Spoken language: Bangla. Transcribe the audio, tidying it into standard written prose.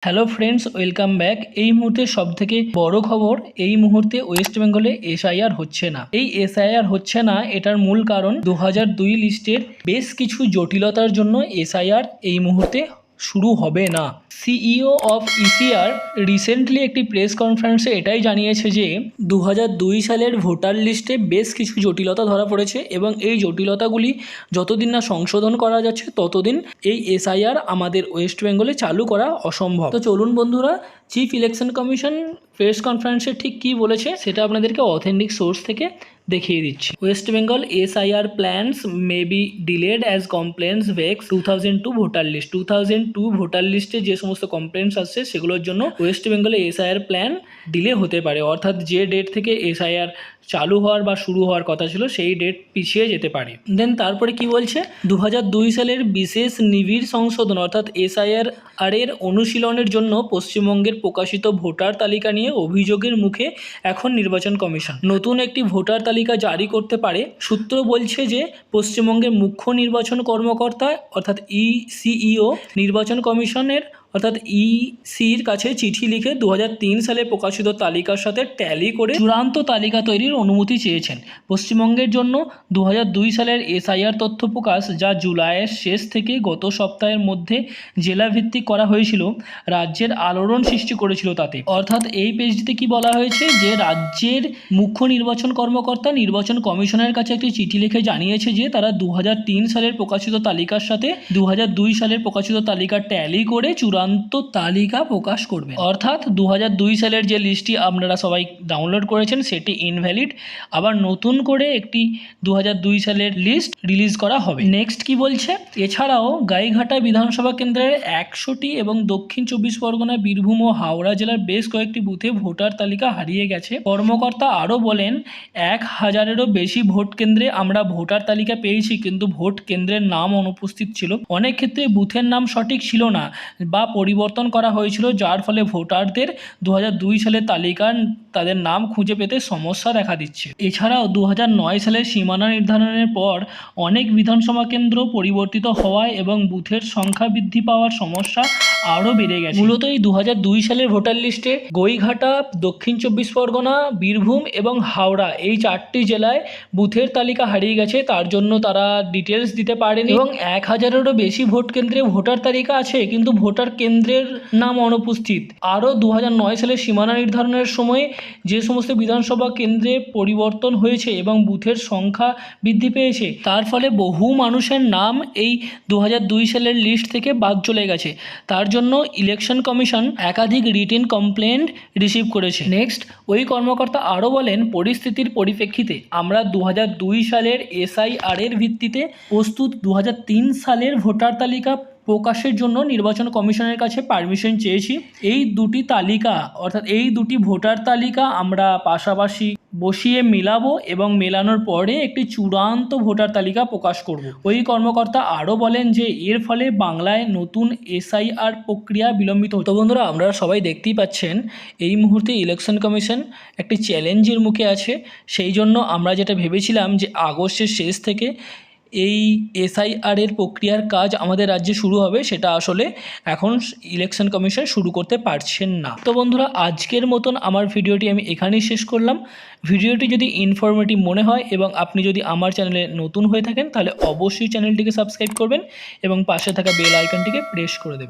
Hello friends, welcome back. এই মুহূর্তে সবথেকে বড় খবর, এই মুহূর্তে ওয়েস্ট বেঙ্গলে এসআইআর হচ্ছে না। এই এসআইআর হচ্ছে না, এটার মূল কারণ 2002 লিস্টের বেশ কিছু জটিলতার জন্য এসআইআর এই মুহূর্তে শুরু হবে না। সিইও অফ ইসিআর রিসেন্টলি একটি প্রেস কনফারেন্সে এটাই জানিয়েছে যে 2002 সালের ভোটার লিস্টে বেশ কিছু জটিলতা ধরা পড়েছে এবং এই জটিলতাগুলি যতদিন না সংশোধন করা যাচ্ছে ততদিন এই এসআইআর আমাদের ওয়েস্ট বেঙ্গলে চালু করা অসম্ভব। তো চলুন বন্ধুরা, চিফ ইলেকশন কমিশন প্রেস কনফারেন্সে ঠিক কী বলেছে সেটা আপনাদেরকে অথেন্টিক সোর্স থেকে দেখিয়ে দিচ্ছি। West Bengal SIR plans may be delayed as complaints vex 2002 voter list. 2002 voter লিস্টে যে সমস্ত কমপ্লেন্টস আসছে সেগুলোর জন্য ওয়েস্ট বেঙ্গলে এসআইআর প্ল্যান ডিলে হতে পারে, অর্থাৎ যে ডেট থেকে এসআইআর চালু হওয়ার বা শুরু হওয়ার কথা ছিল সেই ডেট পিছিয়ে যেতে পারে। দেন তারপরে কি বলছে, 2002 সালের বিশেষ নিবিড় সংশোধন অর্থাৎ এসআইআর এর অনুশীলনের জন্য পশ্চিমবঙ্গের প্রকাশিত ভোটার তালিকা নিয়ে অভিযোগের মুখে এখন নির্বাচন কমিশন নতুন একটি ভোটার তালিকা জারি করতে পারে। সূত্র বলছে যে পশ্চিমবঙ্গের মুখ্য নির্বাচন কর্মকর্তা অর্থাৎ সিইও নির্বাচন কমিশনের অর্থাৎ ইসির কাছে চিঠি লিখে 2003 সালে প্রকাশিত তালিকার সাথে ট্যালি করে চূড়ান্ত তালিকা তৈরির অনুমতি চেয়েছেন। পশ্চিমবঙ্গের জন্য 2002 সালের এসআইআর তথ্য প্রকাশ, যা জুলাইয়ের শেষ থেকে গত সপ্তাহের মধ্যে জেলাভিত্তিক করা হয়েছিল, রাজ্যের আলোড়ন সৃষ্টি করেছিল তাতে। অর্থাৎ এই পেজটিতে কি বলা হয়েছে যে রাজ্যের মুখ্য নির্বাচন কর্মকর্তা নির্বাচন কমিশনের কাছে একটি চিঠি লিখে জানিয়েছে যে তারা 2003 সালের প্রকাশিত তালিকার সাথে 2002 সালের প্রকাশিত তালিকা ট্যালি করে চূড়ান্ত তালিকা প্রকাশ করবে। অর্থাৎ 2002 সালের যে লিস্টটি আপনারা সবাই ডাউনলোড করেছেন সেটি ইনভ্যালিড, আবার নতুন করে একটি 2002 সালের লিস্ট রিলিজ করা হবে। নেক্সট কি বলছে, এছাড়াও গাইঘাটা বিধানসভা কেন্দ্রের 100টি এবং দক্ষিণ 24 পরগনা, বীরভূম ও হাওড়া জেলার বেশ কয়েকটি বুথে ভোটার তালিকা হারিয়ে গেছে। কর্মকর্তা আরও বলেন, 1000-এরও বেশি ভোট কেন্দ্রে আমরা ভোটার তালিকা পেয়েছি, কিন্তু ভোট কেন্দ্রের নাম অনুপস্থিত ছিল। অনেক ক্ষেত্রে বুথের নাম সঠিক ছিল না বা পরিবর্তন করা হয়েছিল, যার ফলে ভোটারদের 2002 সালের তালিকার তাদের নাম খুঁজে পেতে সমস্যা দেখা দিচ্ছে। এছাড়াও 2009 সালের সীমানা নির্ধারণের পর অনেক বিধানসভা কেন্দ্র পরিবর্তিত হওয়ায় এবং বুথের সংখ্যা বৃদ্ধি পাওয়ার সমস্যা আরও বেড়ে গেছে। মূলত এই 2002 সালের ভোটার লিস্টে গইঘাটা, দক্ষিণ 24 পরগনা, বীরভূম এবং হাওড়া এই 4টি জেলায় বুথের তালিকা হারিয়ে গেছে, তার জন্য তারা ডিটেলস দিতে পারেনি এবং 1000-এরও বেশি ভোট কেন্দ্রে ভোটার তালিকা আছে কিন্তু ভোটার কেন্দ্রের নাম অনুপস্থিত। আরও 2009 সালের সীমানা নির্ধারণের সময় যে সমস্ত বিধানসভা কেন্দ্রে পরিবর্তন হয়েছে এবং বুথের সংখ্যা বৃদ্ধি পেয়েছে, তার ফলে বহু মানুষের নাম এই 2002 সালের লিস্ট থেকে বাদ চলে গেছে। তার জন্য ইলেকশন কমিশন একাধিক রিটেন কমপ্লেন্ট রিসিভ করেছে। নেক্সট, ওই কর্মকর্তা আরও বলেন, পরিস্থিতির পরিপ্রেক্ষিতে আমরা 2002 সালের এসআইআর ভিত্তিতে প্রস্তুত 2003 সালের ভোটার তালিকা প্রকাশের জন্য নির্বাচন কমিশনের কাছে পারমিশন চেয়েছি। এই দুটি তালিকা অর্থাৎ এই দুটি ভোটার তালিকা আমরা পাশাপাশি বসিয়ে মেলাবো এবং মেলানোর পরে একটি চূড়ান্ত ভোটার তালিকা প্রকাশ করব। ওই কর্মকর্তা আরও বলেন যে এর ফলে বাংলায় নতুন এসআইআর প্রক্রিয়া বিলম্বিত হতো। বন্ধুরা, আপনারা সবাই দেখতেই পাচ্ছেন এই মুহূর্তে ইলেকশন কমিশন একটি চ্যালেঞ্জের মুখে আছে। সেই জন্য আমরা যেটা ভেবেছিলাম যে আগস্টের শেষ থেকে এই এসআইআর প্রক্রিয়ার কাজ আমাদের রাজ্যে শুরু হবে, সেটা আসলে এখন ইলেকশন কমিশন শুরু করতে পারছেন না। তো বন্ধুরা, আজকের মতন আমার ভিডিওটি আমি এখানেই শেষ করলাম। ভিডিওটি যদি ইনফরমেটিভ মনে হয় এবং আপনি যদি আমার চ্যানেলে নতুন হয়ে থাকেন তাহলে অবশ্যই চ্যানেলটিকে সাবস্ক্রাইব করবেন এবং পাশে থাকা বেল আইকনটিকে প্রেস করে দেবেন।